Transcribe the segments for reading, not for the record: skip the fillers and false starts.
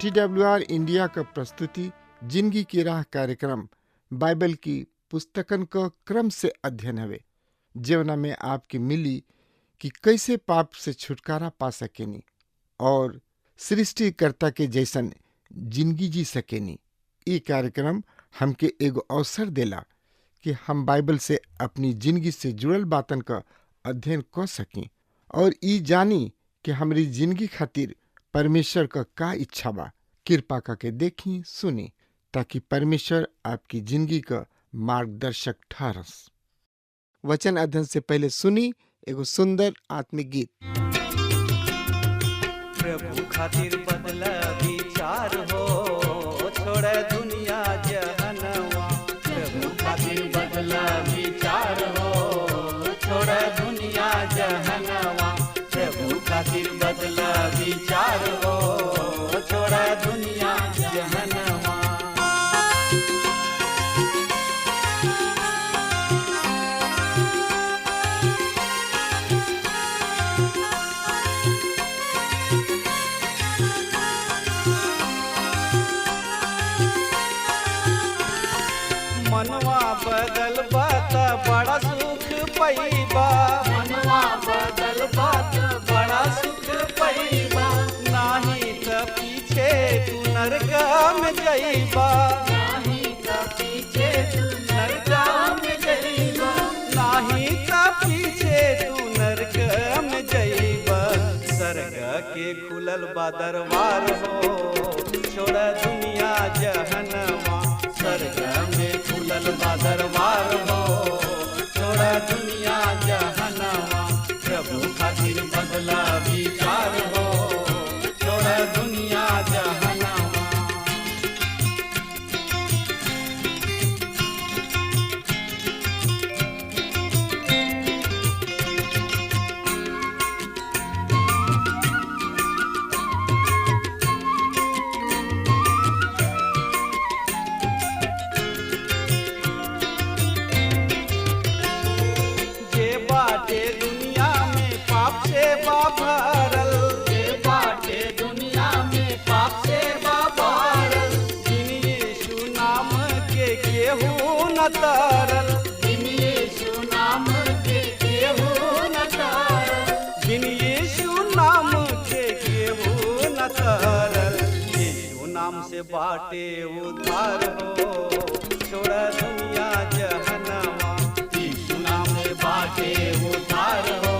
TWR India का प्रस्तुति जिंदगी की राह कार्यक्रम बाइबल की पुस्तकन का क्रम से अध्ययन हवे, जेवना में आपकी मिली कि कैसे पाप से छुटकारा पा सकेनी और सृष्टिकर्ता के जैसन जिंदगी जी सकेनी। ये कार्यक्रम हमके एगो अवसर देला कि हम बाइबल से अपनी जिंदगी से जुड़ल बातन का अध्ययन कर सकी और ई जानी कि हमारी जिंदगी खातिर परमेश्वर का इच्छा बा। कृपा करके देखी सुनी ताकि परमेश्वर आपकी जिंदगी का मार्गदर्शक ठहरस। वचन अध्ययन से पहले सुनी एगो सुंदर आत्मिक गीत। प्रभु खातिर बदला विचार हो, छोड़ दुनिया जहनवा। प्रभु खातिर बदला विचार हो, छोड़ दुनिया जहनवा। प्रभु खातिर बदला विचार हो, छोड़ दुनिया जहनवा। मनवा बदल बात बड़ा सुख पैबा। मनवा बदल बात बड़ा सुख पैबा। नाही त पीछे तू नरक में जइबा। नाही त पीछे तू नरक में जइबा। नाही त पीछे तू नरक में जइबा। स्वर्ग के खुलल बा दरबार हो, छोड़ दुनिया जहनवा। स्वर्ग में खुलल बा दरबार हो, छोड़ दुनिया जहनवा। प्रभु खातिर बदला विचार हो, छोड़ दुनिया जहनवा। भरल जे बाटे दुनिया में पाप से भरल। बिन यीशु नाम के केहू न तरल। बिन यीशु नाम के केहू न तरल। बिन यीशु नाम के केहू न तरल। यीशु नाम से बाटे उद्धार हो, छोड़ दुनिया जहनवा। यीशु नाम से बाटे उद्धार हो,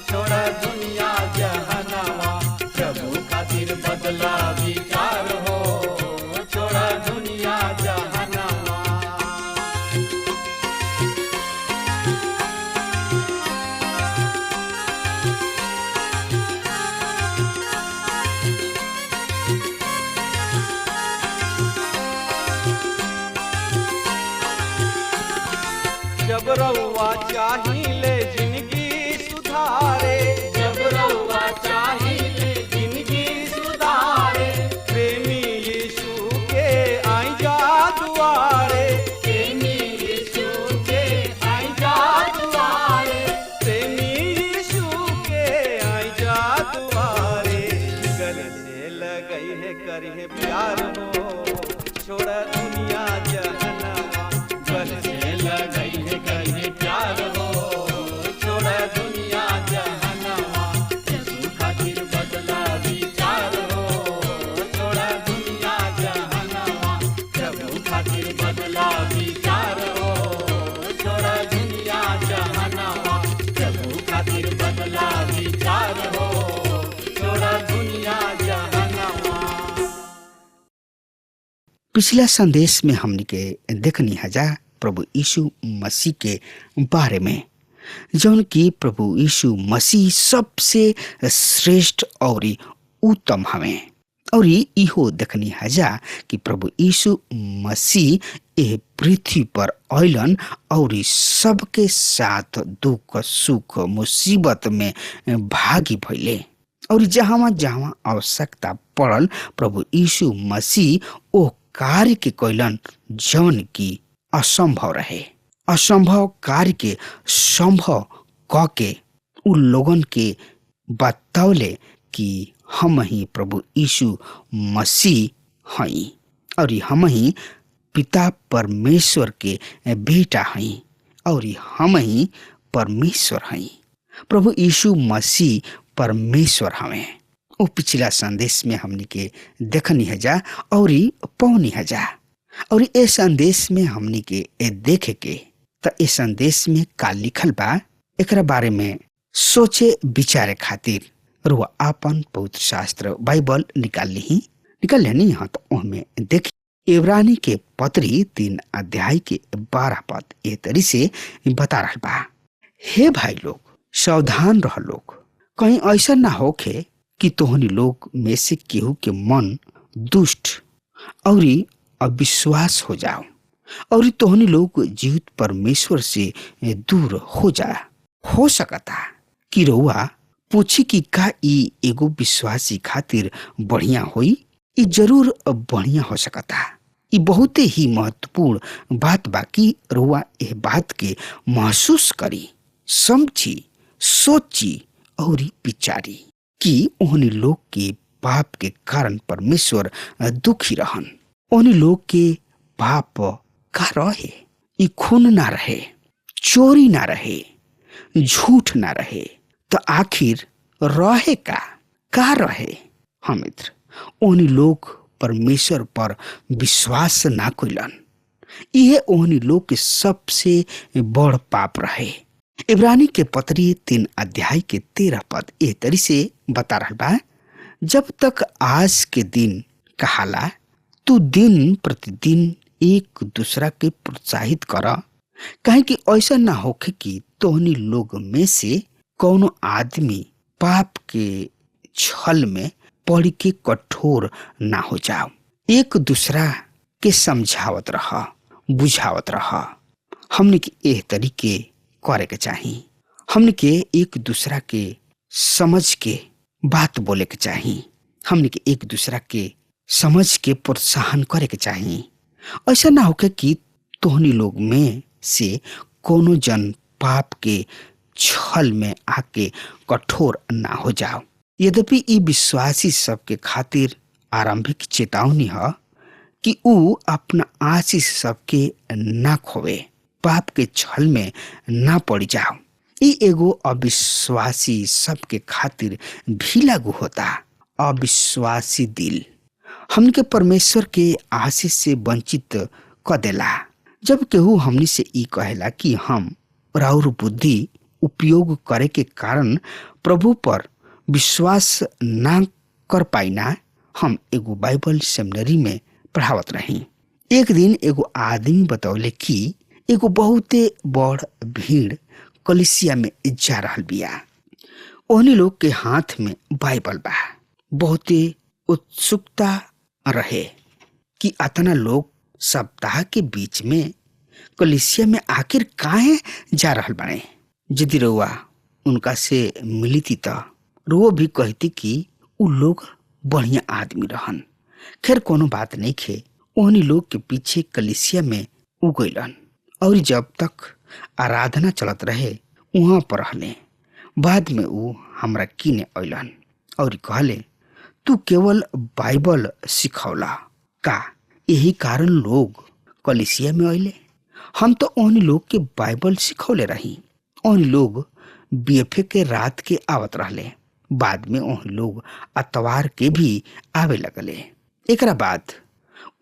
छोड़ दुनिया जहनवा। प्रभु खातिर बदला विचार हो, छोड़ दुनिया जहनवा। जब रउआ चाहिए जिंदगी सुधारे। जब रउआ चाहिए जिंदगी सुधारे। प्रेमी यीशु के आई जा दुआरे। प्रेमी यीशु के आई जा दुआरे। प्रेमी यीशु के आई जा दुआरे। गले से लगई है करी है प्यार हो, छोड़ दुनिया जहनवा। गले से लगई है करी है प्यार हो, छोड़ दुनिया जहनवा। यीशु खातिर बदला विचार हो, छोड़ दुनिया जहनवा। प्रभु खातिर बदला विचार हो, छोड़ दुनिया जहनवा। प्रभु खातिर बदला विचार हो, छोड़ दुनिया जहनवा। पिछला संदेश में हमने के देखनी हजा प्रभु यीशु मसीह के बारे में जौन की प्रभु यीशु मसीह सबसे श्रेष्ठ और उत्तम हमें। और इहो देखनी हजा कि प्रभु यीशु मसीह एह पृथ्वी पर अइलन और सबके साथ दुख सुख मुसीबत में भागी भइले। और जहाँ जहाँ आवश्यकता पड़ल प्रभु यीशु मसीह ओ कार्य के कैलन जौन की असंभव रहे। असंभव कार्य के संभव क के उ लोगन के बतौले कि हम ही प्रभु यीशु मसीह हई और हम ही पिता परमेश्वर के बेटा हई और हम ही परमेश्वर हई। प्रभु यीशु मसीह परमेश्वर हमें। वो पिछला संदेश में हमने के देखनी हजा और पौनी हजा और ए संदेश में हमने के देखे के त ए संदेश में का लिखल बा एकरा बारे में सोचे विचारे खातिर रुआ आपन पवित्र शास्त्र बाइबल निकाल लेनी हाँ तो उनमें देखी इब्रानी के पत्री 3 अध्याय के 12 पद ए तरी से बता रहा बा। हे भाई लोग सावधान रह लोग, कहीं ऐसा ना होखे कि तोहनी लोग में से केहू के मन दुष्ट और अविश्वास हो जाओ और तोहनी लोग जीवित परमेश्वर से दूर हो जा। हो सकता कि रउआ पूछी कि का ई एगो विश्वासी खातिर बढ़िया होई। ई जरूर बढ़िया हो सकता। ई बहुते ही महत्वपूर्ण बात बाकी रउआ एह बात के महसूस करी, समझी, सोची और विचारी कि ओहनी लोग के पाप के कारण परमेश्वर दुखी रहन। ओहनी लोग के पाप का रहे, ई खून ना रहे, चोरी ना रहे, झूठ ना रहे, तो आखिर रहे का रहे। हम मित्र ओहनी लोग परमेश्वर पर विश्वास ना कइलन। यह ओहनी लोग के सबसे बड़ पाप रहे। इब्रानी के पत्री 3 अध्याय के 13 पद ए तरी से बता रहा बा। जब तक आज के दिन कहाला तू दिन प्रतिदिन एक दूसरा के प्रोत्साहित कर, काहे कि ऐसा ना होखे कि तोहनी लोग में से कौनो आदमी पाप के छल में पड़ के कठोर ना हो जाओ। एक दूसरा के समझावत रहा, बुझावत रहा। हमने के एह तरीके करे के चाहिए। हमने के एक दूसरा के समझ के बात बोले के चाहिए। हमने के एक दूसरा के समझ के प्रोत्साहन करे के चाहिए। ऐसा ना होके कि तोहनी लोग में से कोनो जन पाप के छल में आके कठोर ना हो जाओ। यद्यपि ई विश्वासी सबके खातिर आरंभिक चेतावनी है कि ऊ अपना आशीष सबके ना खोवे, पाप के छल में ना पड़ जाओ। ई एगो अविश्वासी सबके खातिर भी लागू होता। अविश्वासी दिल हमके परमेश्वर के आशीष से वंचित क देला। जब केहू हमनी से ई कहेला कि हम राउर बुद्धि उपयोग करे के कारण प्रभु पर विश्वास ना कर पाइना। हम एगो बाइबल सेमिनरी में पढ़ावत रही। एक दिन एगो आदमी बतौले कि एगो बहुते बड़ भीड़ कलिसिया में जा रहल बिया। ओहनी लोग के हाथ में बाइबल बा। बहुते उत्सुकता रहे कि अतना लोग सप्ताह के बीच में कलिसिया में आखिर काहे जा रहल बाड़े। यदि रउआ उनका से मिली थी तो रुआ भी कहती कि उ लोग बढ़िया आदमी रहन। खैर कोनो बात नहीं खे। ओहनी लोग के पीछे कलिसिया में उगैलन और जब तक आराधना चलत रहे वहां पर रहले। बाद में उ हमरा किने अइलन और कहले, तू केवल बाइबल सिखौला का, यही कारण लोग कलिसिया में अइले। हम तो ओहनी लोग के बाइबल सिखौले रही। ओहनी लोग बीएफए के रात के आवत रहले। बाद में ओहनी लोग अतवार के भी आवे लगले। एकरा बाद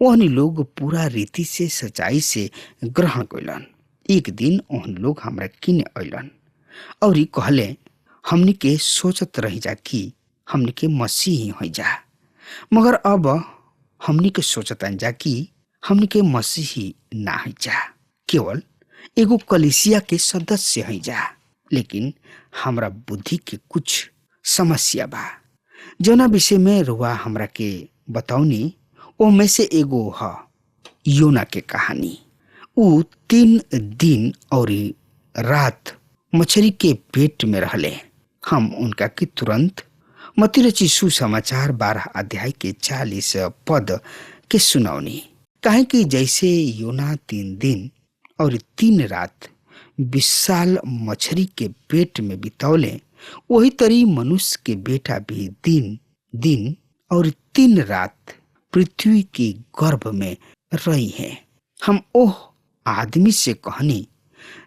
ओहनी लोग पूरा रीति से सच्चाई से ग्रहण कइलन। एक दिन ओहनी लोग हमरा किने अइलन और कहले, हमनी के सोचत रही जा कि हमनी के मसीही हो जा, मगर अब हमनी के सोचतन जा कि हमनी के मसीही ना हो जा, केवल एगो कलिसिया के सदस्य हो जा। लेकिन हमरा बुद्धि के कुछ समस्या बा जौना विषय में रुआ हमरा के बताऊनी। ओ में से एगो ह योना के कहानी। ऊ 3 दिन और रात मछली के पेट में रहले। हम उनका के तुरंत मत्ती रचित सुसमाचार 12 अध्याय के 40 पद के सुनौनी। काहे कि जैसे योना 3 दिन और 3 रात विशाल मछली के पेट में बितौले, वही तरी मनुष्य के बेटा भी 3 दिन और 3 रात पृथ्वी के गर्भ में रही है। हम ओह आदमी से कहनी,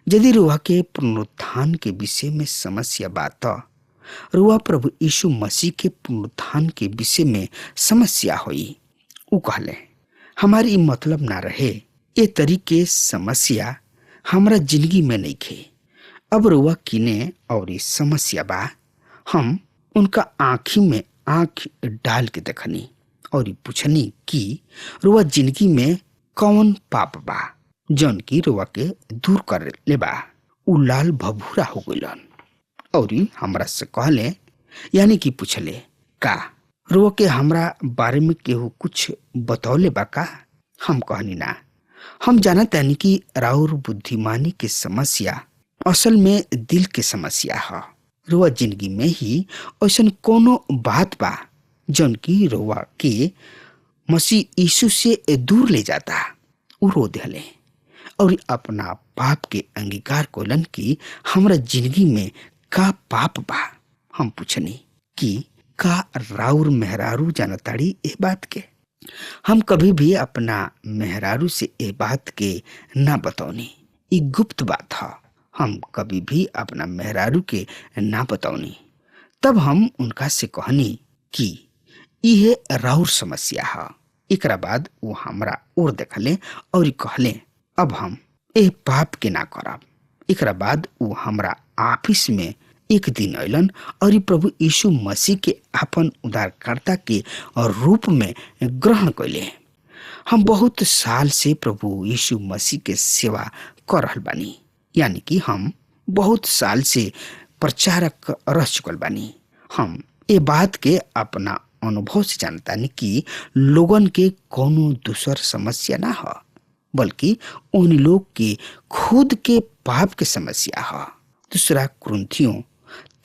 यदि रुआ के पुनरुत्थान के विषय में समस्या बात, रुआ प्रभु यीशु मसीह के पुनरुत्थान के विषय में समस्या हुई। ऊ कहले, हमारी मतलब ना रहे ये तरीके समस्या हमरा जिंदगी में नहीं खे। अब रुआ किने और समस्या बा। हम उनका आँखी में आँख डाल के देखनी और पूछनी कि रुआ जिंदगी में कौन पाप बा जौन की रुआ के दूर कर ले बा। उ लाल भभूरा हो गइलन और हमरा से कहले, यानी कि पूछले, का रुआ के हमरा बारे में केहू कुछ बतौले बा का? हम कहनी ना। हम जानत हनी कि राउर बुद्धिमानी के समस्या असल में दिल के समस्या है। रुआ जिंदगी में ही ऐसा कोनो बात बा जौन की रुआ के मसीह यीशु से दूर ले जाता। उ रो दिले और अपना पाप के अंगीकार कोलन कि हमरा जिंदगी में का पाप बा। हम पूछनी कि का राउर मेहरारू जानताड़ी ए बात के? हम कभी भी अपना मेहरारू से ए बात के ना बतौनी। ई गुप्त बात है। हम कभी भी अपना मेहरारू के ना बतौनी। तब हम उनका से कहनी कि इहे राउर समस्या है। एकरा बाद वो हमरा ओर देखले और कहले, अब हम ए पाप के ना करब। एकरा बाद वो हमरा ऑफिस में एक दिन अलन और प्रभु यीशु मसीह के अपन उद्धारकर्ता के रूप में ग्रहण कैले। हम बहुत साल से प्रभु यीशु मसीह के सेवा कर रहल बानी, यानी कि हम बहुत साल से प्रचारक रह चुकल बानी। हम ये बात के अपना अनुभव से जानतानी कि लोगन के कोनो दूसर समस्या ना है, बल्कि उन लोग के खुद के पाप के समस्या है। दूसरा कुरिन्थियों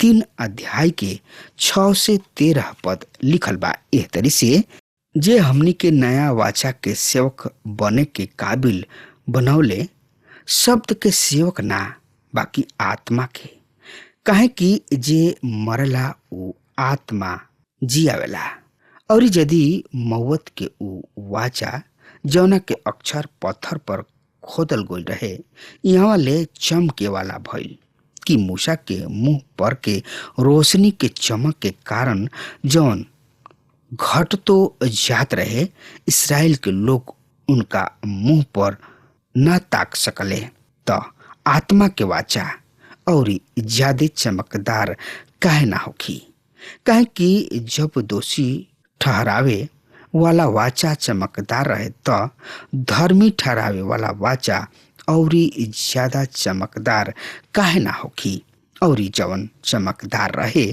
3 अध्याय के 6 से 13 पद लिखल बा एह तरी से, जे हमनी के नया वाचा के सेवक बने के काबिल बनौले, शब्द के सेवक ना बाकी आत्मा के। काहे कि जे मरला उ आत्मा जियावेला, और यदि मौत के उ वाचा जौना के अक्षर पत्थर पर खोदल गइल रहे, यहाँ ले चमके वाला भइल कि मूसा के मुंह पर के रोशनी के चमक के कारण जौन घट तो जात रहे, इस्राएल के लोग उनका मुंह पर न ताक सकले, तो आत्मा के वाचा और ज्यादा चमकदार काहे ना होखी। काहे कि जब दोषी ठहरावे वाला वाचा चमकदार रहे, तो धर्मी ठहरावे वाला वाचा और ज्यादा चमकदार काहे ना होखी। और जवन चमकदार रहे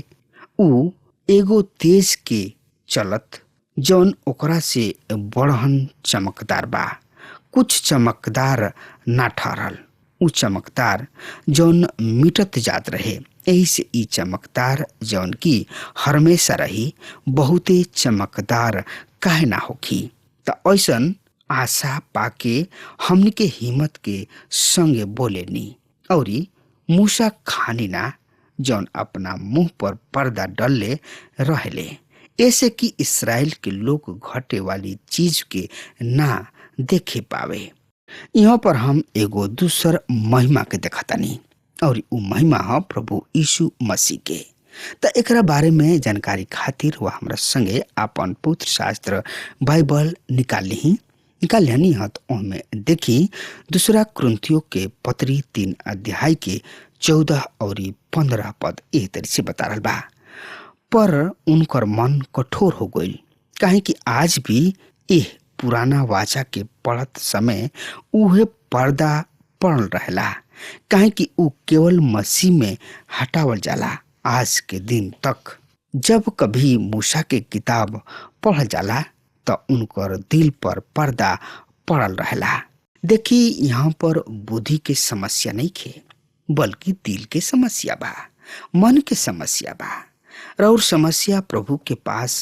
उ एगो तेज के चलत जौन ओकरा से बड़हन चमकदार बा। कुछ चमकदार ना ठहरल, उ चमकदार जौन मिटत जात रहे। यही से ई चमकदार जौन की हमेशा रही बहुते चमकदार काहे ना होखी। तो ऐसन आशा पाके हमनी के हिम्मत के संगे बोले नी और मूसा खानी ना जौन अपना मुंह पर पर्दा डलले रहले, ऐसे कि इस्राएल के लोग घटे वाली चीज के ना देखे पावे। यहाँ पर हम एगो दूसर महिमा के देखतानी और उ महिमा है प्रभु यीशु मसीह के। तो एकरा बारे में जानकारी खातिर वह हमरा संगे अपन पवित्र शास्त्र बाइबल निकाल लेनी है। तो उनमें देखी दूसरा कुरिन्थियों के पत्री 3 अध्याय के 14 और 15 पद एह तरी से बता रहा बा। पर उनकर मन कठोर हो गई, काहे कि आज भी एह पुराना वाचा के पढ़त समय उहे पर्दा पड़ल रहेला काहे कि ऊ केवल मसीह में हटावल जाला। आज के दिन तक जब कभी मूसा के किताब पढ़ल जाला तो उनकर दिल पर पर्दा पड़ल रहेला। देखी, यहाँ पर बुद्धि के समस्या नहीं खे, बल्कि दिल के समस्या बा, मन के समस्या बा। और समस्या प्रभु के पास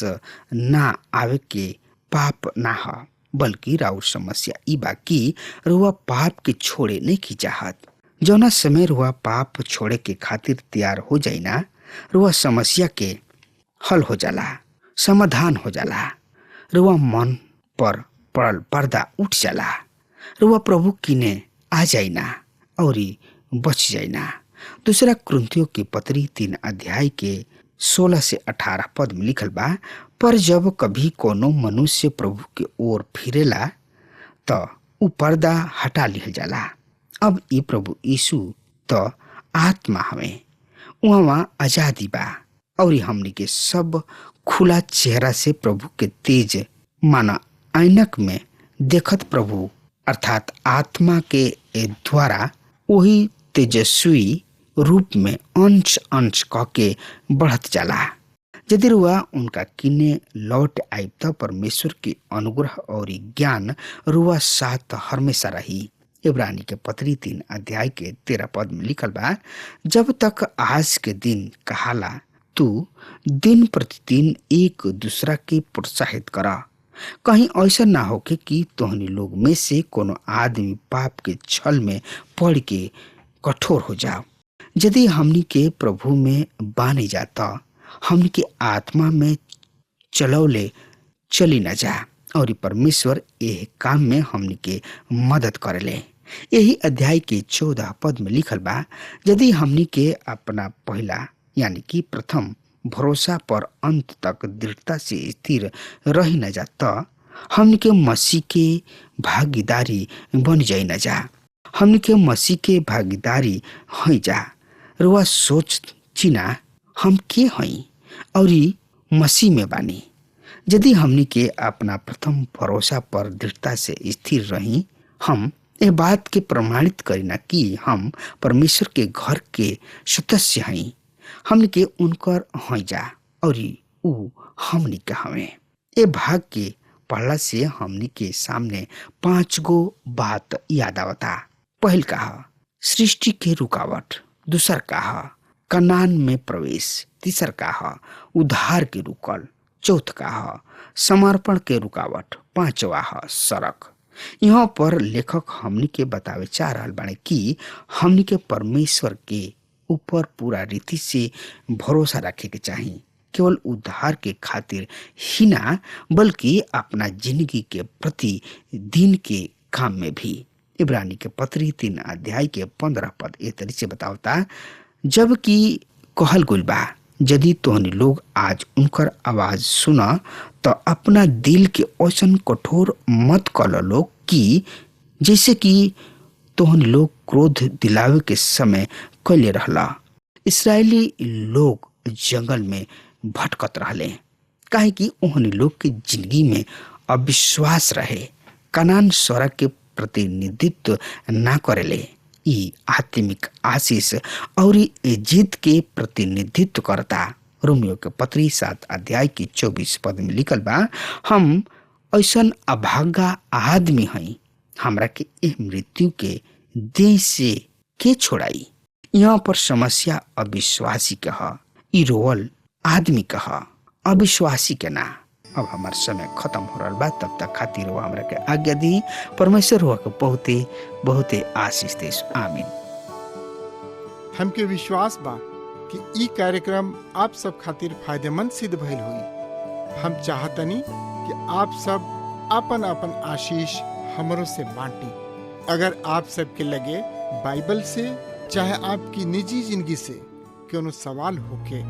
ना आवे के पाप ना ह, बल्कि राउर समस्या ई बा कि रुआ पाप के छोड़े नहीं की चाहत। जौना समय रुआ पाप छोड़े के खातिर तैयार हो जाई ना, रुआ समस्या के हल हो जाला, समाधान हो जाला। रुआ मन पर पड़ल पर्दा उठ जाला। रुआ प्रभु किने आ जाई ना और बच जाई ना। दूसरा कुरिन्थियों की पत्री 3 अध्याय के 16 से 18 पद में लिखल बा, पर जब कभी कोनो मनुष्य प्रभु के ओर फिरेला तो ऊ पर्दा हटा लिहल जाला। अब ई प्रभु यीशु तो आत्मा हवे, वहाँ आजादी बा और हमनी के सब खुला चेहरा से प्रभु के तेज माना ऐनक में देखत प्रभु अर्थात आत्मा के द्वारा वही तेजस्वी रूप में अंश अंश कह के बढ़त जाला। यदि रुआ उनका किने लौट आई तो परमेश्वर के अनुग्रह और ज्ञान रुआ साथ हमेशा रही। इब्रानी के पत्री 3 अध्याय के 13 पद में लिखल बा, जब तक आज के दिन कहाला तू दिन प्रतिदिन एक दूसरा के प्रोत्साहित करा, कहीं ऐसा ना होके कि तोहनी लोग में से कोनो आदमी पाप के छल में पड़ के कठोर हो जाओ। यदि हमनी के प्रभु में बानी जाता, हमनी के आत्मा में चलौले चली न जा और परमेश्वर यह काम में हमनी के मदद करेले। यही अध्याय के 14 पद में लिखल बा, यदि हमनी के अपना पहला यानी कि प्रथम भरोसा पर अंत तक दृढ़ता से स्थिर रही न जाता, हमनी के मसीह के भागीदारी बन जाई न जा। हमनी के मसीह के भागीदारी हई जा। रुआ सोच चिना हम के हई और मसीह में बानी। यदि हमनी के अपना प्रथम भरोसा पर दृढ़ता से स्थिर रही, हम यह बात के प्रमाणित करीना कि हम परमेश्वर के घर के सदस्य हई। हमनी के उनकर हई जा और ऊ हमनी के हवे। ए भाग के पढ़ला से हमनी के सामने 5 गो बात याद आवता। पहल कहा सृष्टि के रुकावट, दूसर कहा कनान में प्रवेश, तीसर कहा उद्धार के रुकल, चौथ कहा समर्पण के रुकावट, पांचवा सड़क। यहाँ पर लेखक हमनी के बतावे चाह रहल बाने कि हमनी के परमेश्वर के ऊपर पूरा रीति से भरोसा रखे के चाहिए, केवल उद्धार के खातिर ही ना बल्कि अपना जिंदगी के प्रति दिन के काम में भी। इब्रानी के पत्री 3 अध्याय के 15 पद ए तरीके से बतावता, जबकि कहल गुल बा, यदि तोहनी लोग आज उनकर आवाज सुना तो अपना दिल के ऐसन कठोर मत कर लो कि जैसे कि तोहनी लोग क्रोध दिलावे के समय कैले रहला। इस्राएली लोग जंगल में भटकत रहले, काहे कि ओहनी लोग के जिंदगी में अविश्वास रहे। कनान स्वर्ग के प्रतिनिधित्व ना करेले, ई आत्मिक आशीष और जीत के प्रतिनिधित्व करता। रोमियो के पत्री 7 अध्याय की 24 पद में लिखल बा, हम ऐसन अभागा आदमी हई, हमरा के एह मृत्यु के देह से के छोड़ाई। यहाँ पर समस्या अविश्वासी के ह, ई रोवल आदमी के ह, अविश्वासी के ना। अब हमार समय खत्म हो रहा बा, तब तक खातिर वो हमरा के आज्ञा दी। परमेश्वर हुआ के बहुते बहुते आशीष दे। आमीन। हमके विश्वास बा कि ई कार्यक्रम आप सब खातिर फायदेमंद सिद्ध भइल हुई। हम चाहतनी कि आप सब अपन अपन आशीष हमरों से बांटी। अगर आप सबके लगे बाइबल से चाहे आपकी निजी जिंदगी से कोनो सवाल होके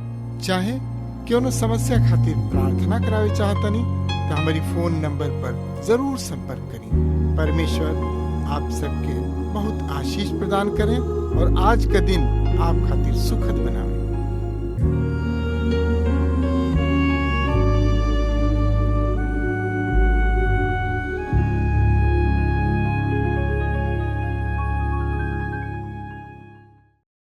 चाहे क्यों समस्या खातिर प्रार्थना करावे चाहतनी तो हमारी फोन नंबर पर जरूर संपर्क करें। परमेश्वर आप सबके बहुत आशीष प्रदान करें और आज का दिन आप खातिर सुखद बनावे।